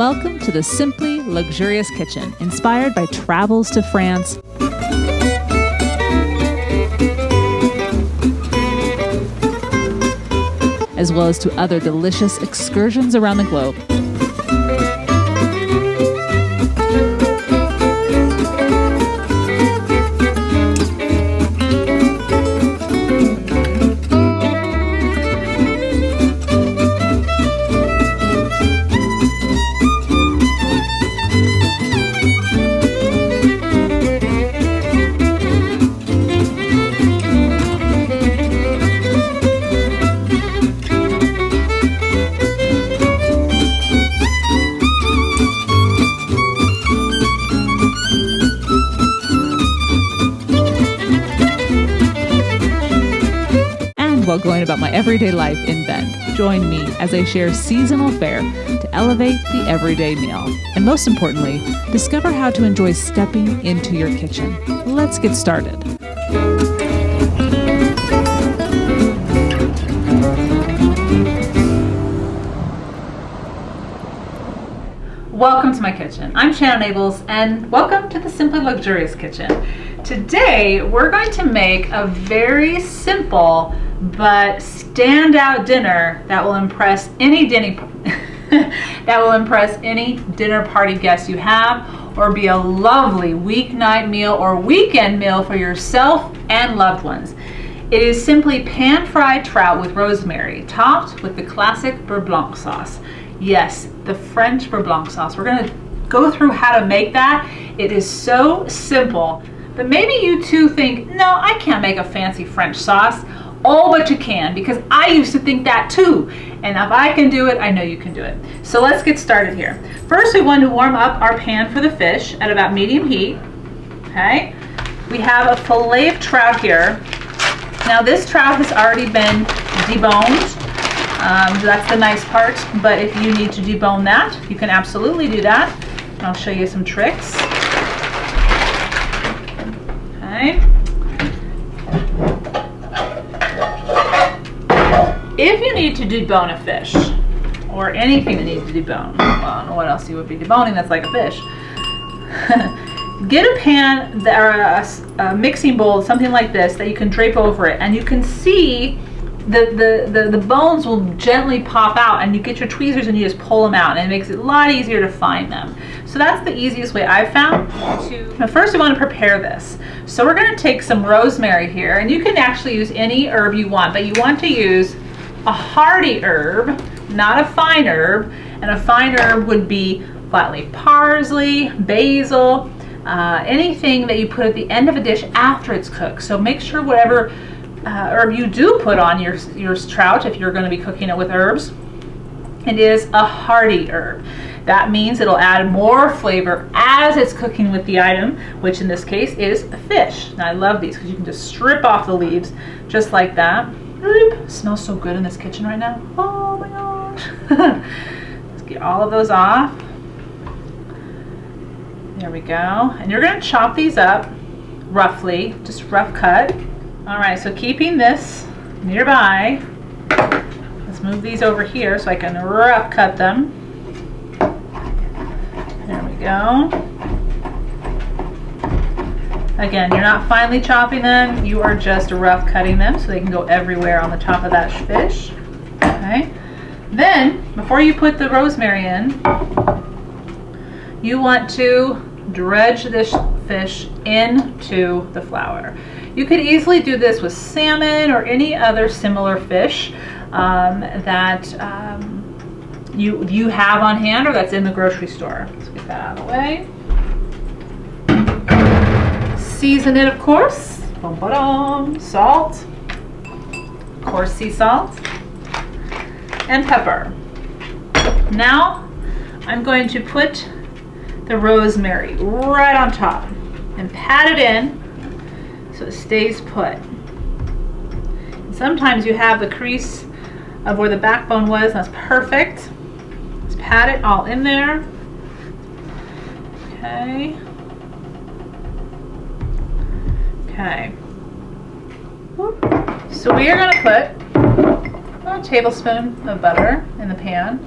Welcome to the Simply Luxurious Kitchen, inspired by travels to France, as well as to other delicious excursions around the globe. While going about my everyday life in Bend. Join me as I share seasonal fare to elevate the everyday meal. And most importantly, discover how to enjoy stepping into your kitchen. Let's get started. Welcome to my kitchen. I'm Shannon Abels, and welcome to the Simply Luxurious Kitchen. Today, we're going to make a very simple but standout dinner that will impress any dinner party guest you have, or be a lovely weeknight meal or weekend meal for yourself and loved ones. It is simply pan-fried trout with rosemary, topped with the classic Beurre Blanc sauce. Yes, the French Beurre Blanc sauce. We're going to go through how to make that. It is so simple, but maybe you too think, no, I can't make a fancy French sauce. Oh, but you can, because I used to think that too. And if I can do it, I know you can do it. So let's get started here. First, we want to warm up our pan for the fish at about medium heat. Okay. We have a fillet of trout here. Now this trout has already been deboned. That's the nice part. But if you need to debone that, you can absolutely do that. I'll show you some tricks. Okay. If you need to debone a fish, or anything that needs to debone, well, I don't know what else you would be deboning that's like a fish. Get a pan or a mixing bowl, something like this, that you can drape over it, and you can see the bones will gently pop out, and you get your tweezers and you just pull them out, and it makes it a lot easier to find them. So that's the easiest way I've found to. Now first we want to prepare this. So we're going to take some rosemary here, and you can actually use any herb you want, but you want to use a hearty herb, not a fine herb. And a fine herb would be flat-leaf parsley, basil, anything that you put at the end of a dish after it's cooked. So make sure whatever herb you do put on your trout, if you're going to be cooking it with herbs, it is a hearty herb. That means it'll add more flavor as it's cooking with the item, which in this case is a fish. Now I love these because you can just strip off the leaves just like that. It smells so good in this kitchen right now. Oh my gosh. Let's get all of those off. There we go. And you're going to chop these up roughly, just rough cut. All right, so keeping this nearby, let's move these over here so I can rough cut them. There we go. Again, you're not finely chopping them, you are just rough cutting them so they can go everywhere on the top of that fish. Okay. Then, before you put the rosemary in, you want to dredge this fish into the flour. You could easily do this with salmon or any other similar fish that you have on hand or that's in the grocery store. Let's get that out of the way. Season it, of course. Salt, of course, sea salt, and pepper. Now I'm going to put the rosemary right on top and pat it in so it stays put. And sometimes you have the crease of where the backbone was. That's perfect. Let's pat it all in there. Okay. Okay. So we are going to put a tablespoon of butter in the pan.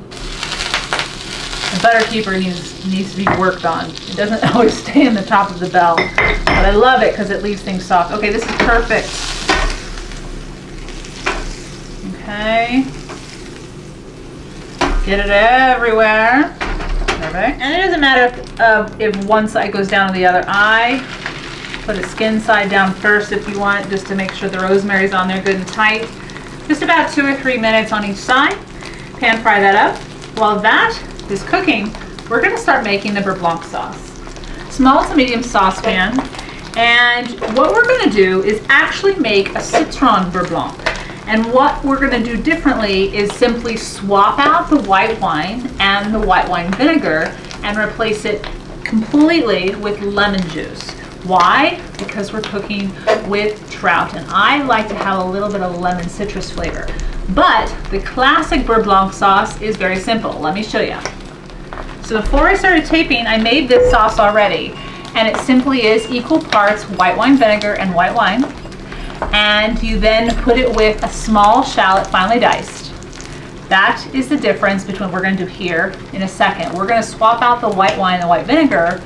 The butter keeper needs to be worked on. It doesn't always stay in the top of the bell, but I love it because it leaves things soft. Okay, this is perfect. Okay. Get it everywhere. Perfect. And it doesn't matter if one side goes down or the other. I put a skin side down first if you want, just to make sure the rosemary's on there good and tight. Just about 2 or 3 minutes on each side. Pan fry that up. While that is cooking, we're going to start making the beurre blanc sauce. Small to medium saucepan. And what we're going to do is actually make a Citron Beurre Blanc. And what we're going to do differently is simply swap out the white wine and the white wine vinegar and replace it completely with lemon juice. Why? Because we're cooking with trout, and I like to have a little bit of lemon citrus flavor. But the classic beurre blanc sauce is very simple. Let me show you. So before I started taping, I made this sauce already, and it simply is equal parts white wine vinegar and white wine. And you then put it with a small shallot finely diced. That is the difference between what we're going to do here in a second. We're going to swap out the white wine and the white vinegar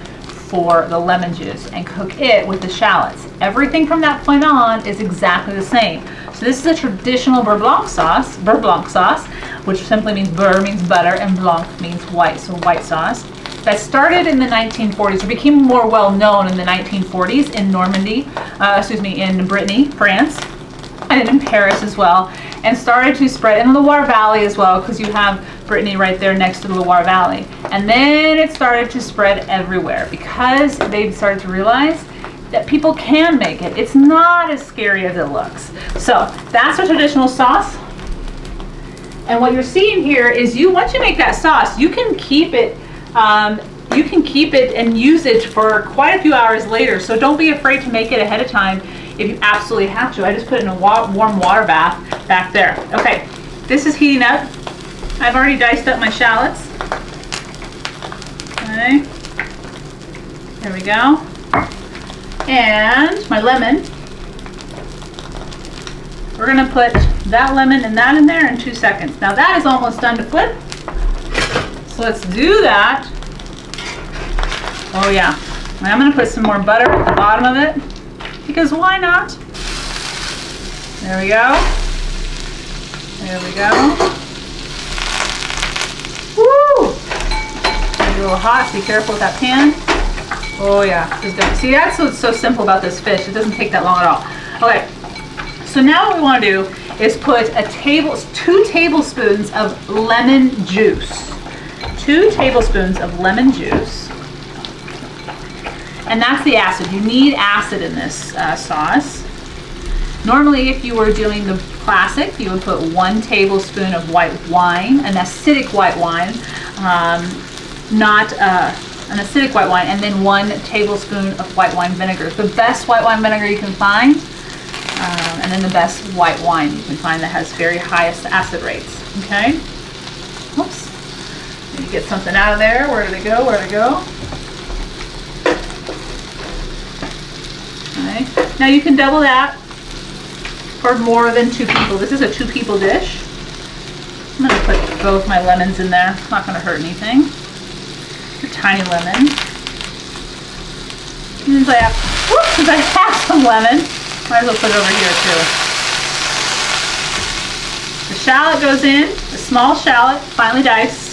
for the lemon juice and cook it with the shallots. Everything from that point on is exactly the same. So this is a traditional beurre blanc sauce, which simply means beurre means butter and blanc means white, so white sauce. That started in the 1940s. It became more well known in the 1940s in Normandy, in Brittany, France, and in Paris as well, and started to spread in the Loire Valley as well, because you have Brittany right there next to the Loire Valley. And then it started to spread everywhere because they started to realize that people can make it. It's not as scary as it looks. So that's a traditional sauce. And what you're seeing here is once you make that sauce, you can keep it and use it for quite a few hours later. So don't be afraid to make it ahead of time if you absolutely have to. I just put it in a warm water bath back there. Okay, this is heating up. I've already diced up my shallots. Okay, there we go. And my lemon. We're gonna put that lemon and that in there in 2 seconds. Now that is almost done to flip. So let's do that. Oh yeah. And I'm going to put some more butter at the bottom of it, because why not? There we go. There we go. Woo! It's a little hot, so be careful with that pan. Oh yeah. See, that's what's so simple about this fish. It doesn't take that long at all. Okay. So now what we want to do is put 2 tablespoons of lemon juice. 2 tablespoons of lemon juice, and that's the acid. You need acid in this sauce. Normally, if you were doing the classic, you would put 1 tablespoon of white wine, an acidic white wine, not an acidic white wine, and then 1 tablespoon of white wine vinegar. The best white wine vinegar you can find, and then the best white wine you can find that has very highest acid rates. Okay. Oops. Get something out of there. Where did it go? Where did it go? Okay. Now you can double that for more than 2 people. This is a 2 people dish. I'm going to put both my lemons in there. It's not going to hurt anything. A tiny lemon. And since I have some lemon, might as well put it over here too. The shallot goes in, a small shallot, finely diced.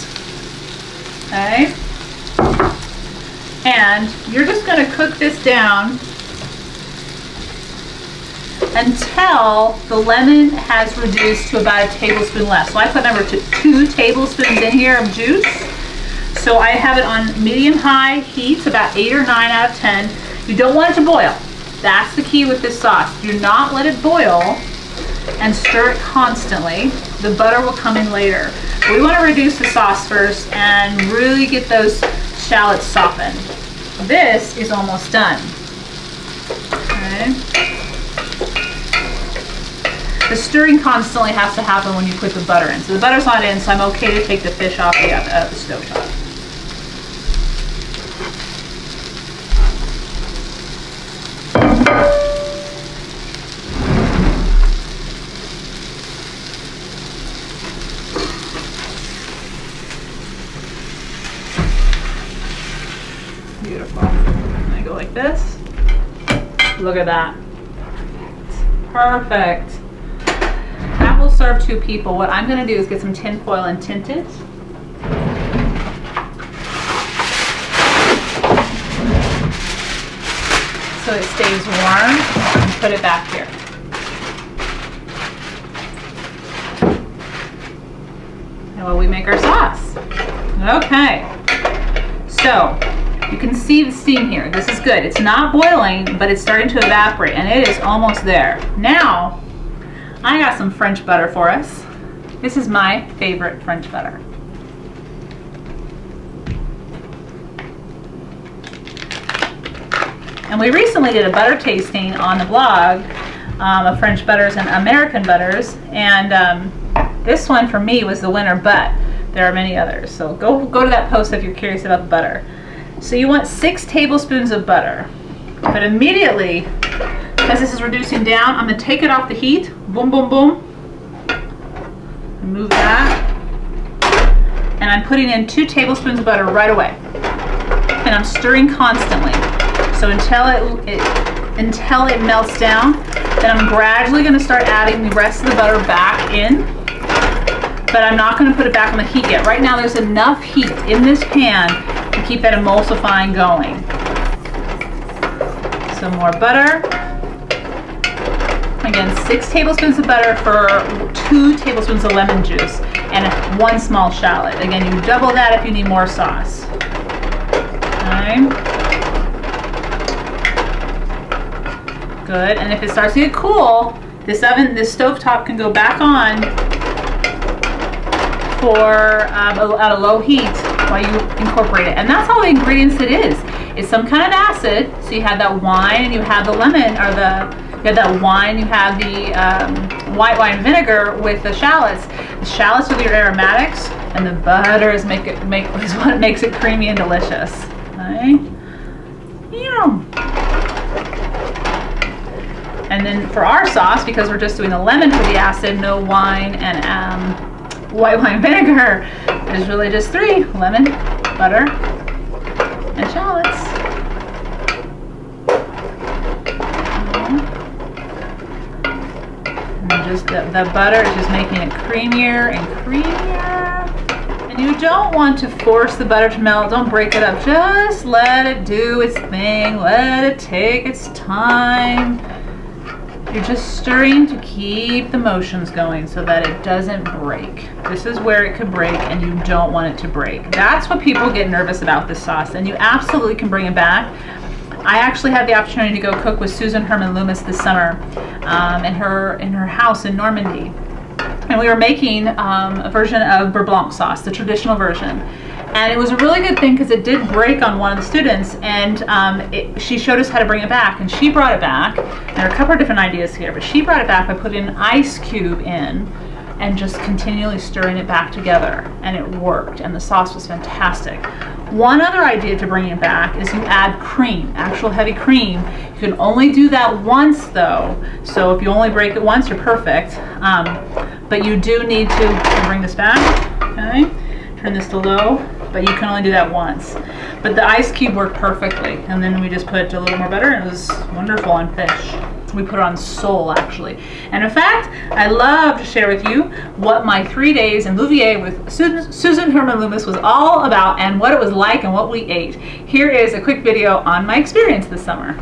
Okay, and you're just going to cook this down until the lemon has reduced to about a tablespoon less. So I put number 2 tablespoons in here of juice. So I have it on medium-high heat, about 8 or 9 out of 10. You don't want it to boil. That's the key with this sauce. Do not let it boil and stir it constantly. The butter will come in later. We want to reduce the sauce first and really get those shallots softened. This is almost done. Okay. The stirring constantly has to happen when you put the butter in. So the butter's not in, so I'm okay to take the fish off the stove top. Beautiful. And I go like this. Look at that. Perfect. That will serve 2 people. What I'm going to do is get some tin foil and tint it. So it stays warm, and put it back here. And while we make our sauce. Okay. So you can see the steam here. This is good. It's not boiling, but it's starting to evaporate, and it is almost there. Now, I got some French butter for us. This is my favorite French butter. And we recently did a butter tasting on the blog of French butters and American butters, and this one for me was the winner, but there are many others. So go to that post if you're curious about the butter. So you want 6 tablespoons of butter, but immediately, because this is reducing down, I'm going to take it off the heat. Boom, boom, boom. Move that. And I'm putting in 2 tablespoons of butter right away. And I'm stirring constantly. So until it melts down, then I'm gradually going to start adding the rest of the butter back in. But I'm not going to put it back on the heat yet. Right now there's enough heat in this pan to keep that emulsifying going. Some more butter. Again, 6 tablespoons of butter for 2 tablespoons of lemon juice and 1 small shallot. Again, you double that if you need more sauce. Okay. Good, and if it starts to get cool, this stovetop can go back on for at a low heat while you incorporate it. And that's all the ingredients it is. It's some kind of acid, so you have that wine and you have the lemon, or you have that wine, you have the white wine vinegar with the shallots. The shallots are your aromatics, and the butter is what makes it creamy and delicious. Okay? Yeah. And then for our sauce, because we're just doing the lemon for the acid, no wine and white wine vinegar, there's really just 3: lemon, butter, and shallots. And just the butter is just making it creamier and creamier. And you don't want to force the butter to melt. Don't break it up. Just let it do its thing. Let it take its time. You're just stirring to keep the motions going so that it doesn't break. This is where it could break, and you don't want it to break. That's what people get nervous about this sauce, and you absolutely can bring it back. I actually had the opportunity to go cook with Susan Hermann-Loomis this summer in her house in Normandy. And we were making a version of Beurre Blanc sauce, the traditional version. And it was a really good thing because it did break on one of the students, and she showed us how to bring it back, and she brought it back. There are a couple of different ideas here, but she brought it back by putting an ice cube in and just continually stirring it back together, and it worked, and the sauce was fantastic. One other idea to bring it back is you add cream, actual heavy cream. You can only do that once though, so if you only break it once, you're perfect. But you do need to bring this back, okay? Turn this to low, but you can only do that once. But the ice cube worked perfectly, and then we just put a little more butter, and it was wonderful on fish. We put it on sole, actually. And in fact, I love to share with you what my 3 days in Louviers with Susan Hermann-Loomis was all about, and what it was like and what we ate. Here is a quick video on my experience this summer.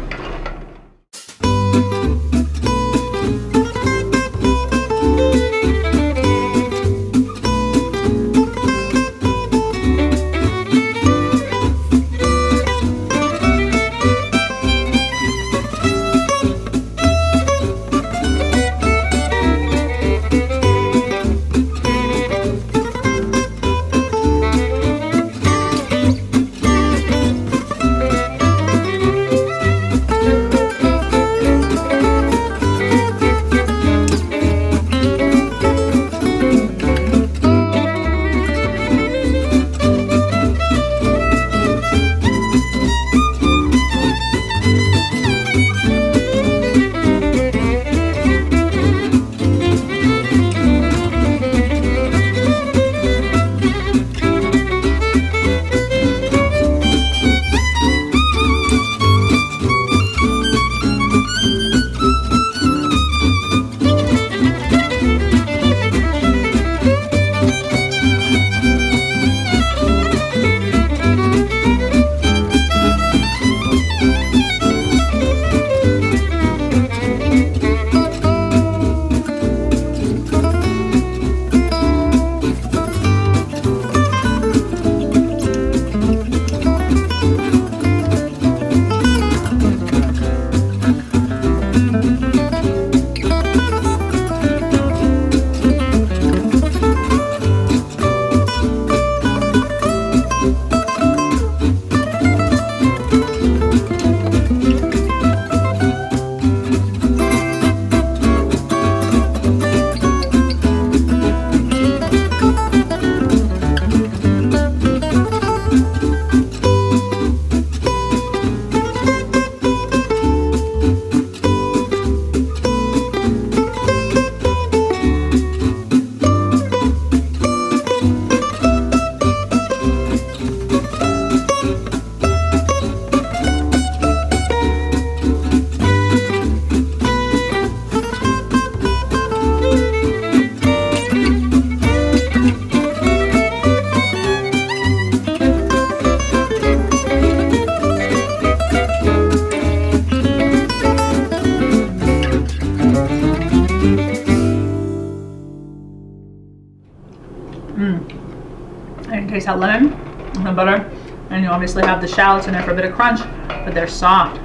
taste that lemon and the butter. And you obviously have the shallots in there for a bit of crunch, but they're soft.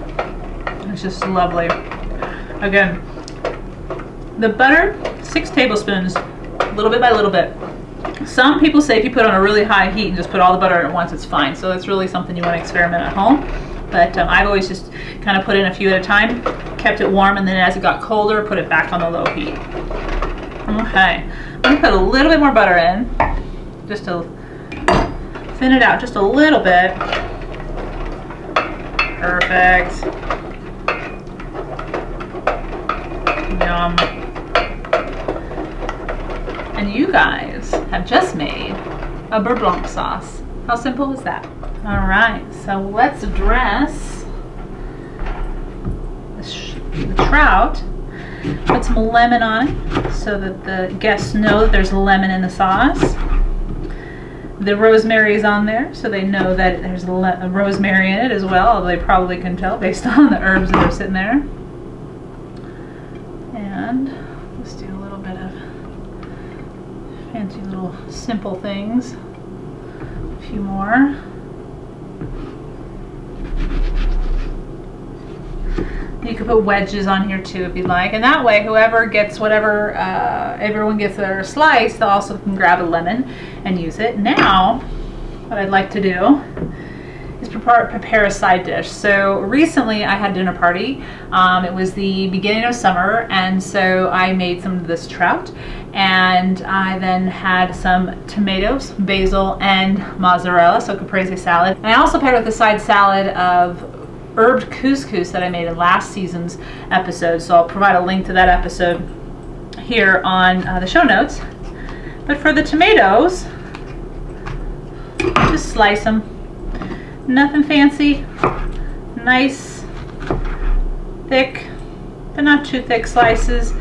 It's just lovely. Again, the butter, 6 tablespoons, little bit by little bit. Some people say if you put on a really high heat and just put all the butter in at once, it's fine. So that's really something you want to experiment at home. But I've always just kind of put in a few at a time, kept it warm, and then as it got colder, put it back on the low heat. Okay, I'm gonna put a little bit more butter in, just to thin it out just a little bit. Perfect. Yum. And you guys have just made a beurre blanc sauce. How simple was that? All right, so let's dress the trout. Put some lemon on it so that the guests know that there's lemon in the sauce. The rosemary is on there so they know that there's rosemary in it as well, although they probably can tell based on the herbs that are sitting there. And let's do a little bit of fancy little simple things. A few more. You could put wedges on here too if you'd like, and that way whoever gets whatever, everyone gets their slice, they also can grab a lemon and use it. Now, what I'd like to do is prepare a side dish. So recently I had a dinner party. It was the beginning of summer, and so I made some of this trout, and I then had some tomatoes, basil, and mozzarella, so caprese salad. And I also paired with a side salad of herbed couscous that I made in last season's episode, so I'll provide a link to that episode here on the show notes. But for the tomatoes, just slice them. Nothing fancy. Nice, thick, but not too thick slices.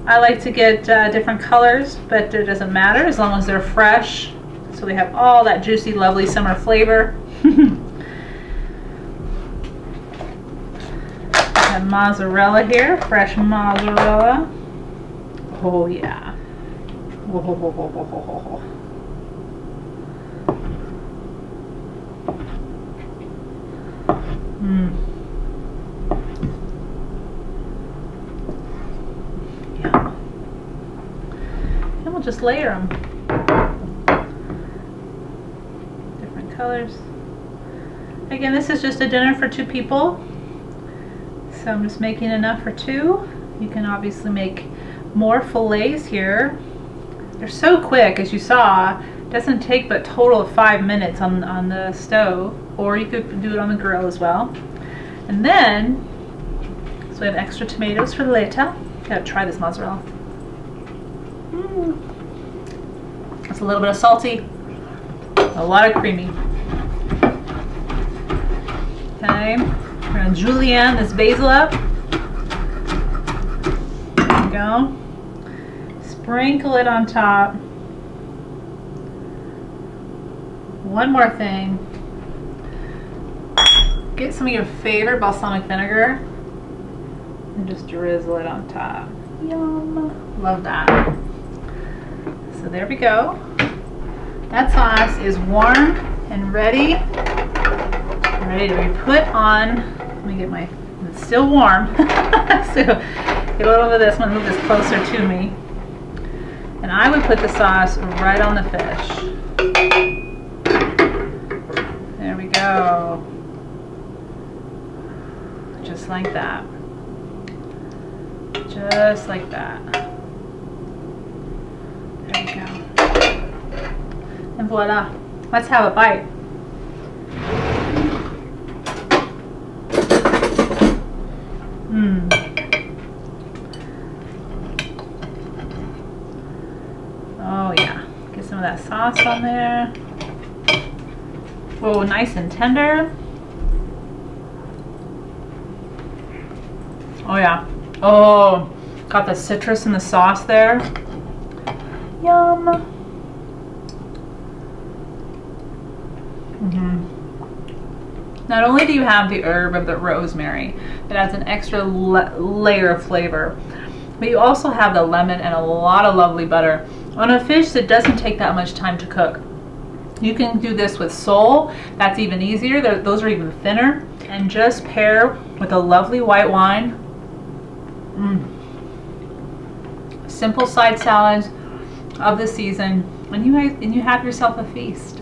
I like to get different colors, but it doesn't matter as long as they're fresh, so they have all that juicy, lovely summer flavor. Mozzarella here, fresh mozzarella. Oh yeah. Whoa. Yeah. And we'll just layer them. Different colors. Again, this is just a dinner for 2 people. So I'm just making enough for 2. You can obviously make more fillets here. They're so quick, as you saw. It doesn't take but a total of 5 minutes on the stove, or you could do it on the grill as well. And then, so we have extra tomatoes for later. Gotta try this mozzarella. It's a little bit of salty, a lot of creamy. Okay. We're going to julienne this basil up. There we go. Sprinkle it on top. One more thing. Get some of your favorite balsamic vinegar and just drizzle it on top. Yum. Love that. So there we go. That sauce is warm and ready to be put on. Let me get my, it's still warm. So get a little bit of this, I'm gonna move this closer to me. And I would put the sauce right on the fish. There we go. Just like that. Just like that. There we go. And voila. Let's have a bite. Oh yeah, get some of that sauce on there. Oh, nice and tender. Oh yeah. Oh, got the citrus in the sauce there. Yum. Not only do you have the herb of the rosemary that adds an extra layer of flavor, but you also have the lemon and a lot of lovely butter on a fish that doesn't take that much time to cook. You can do this with sole. That's even easier. Those are even thinner. And just pair with a lovely white wine. Simple side salads of the season, and you have yourself a feast.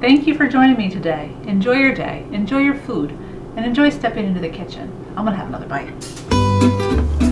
Thank you for joining me today. Enjoy your day, enjoy your food, and enjoy stepping into the kitchen. I'm gonna have another bite.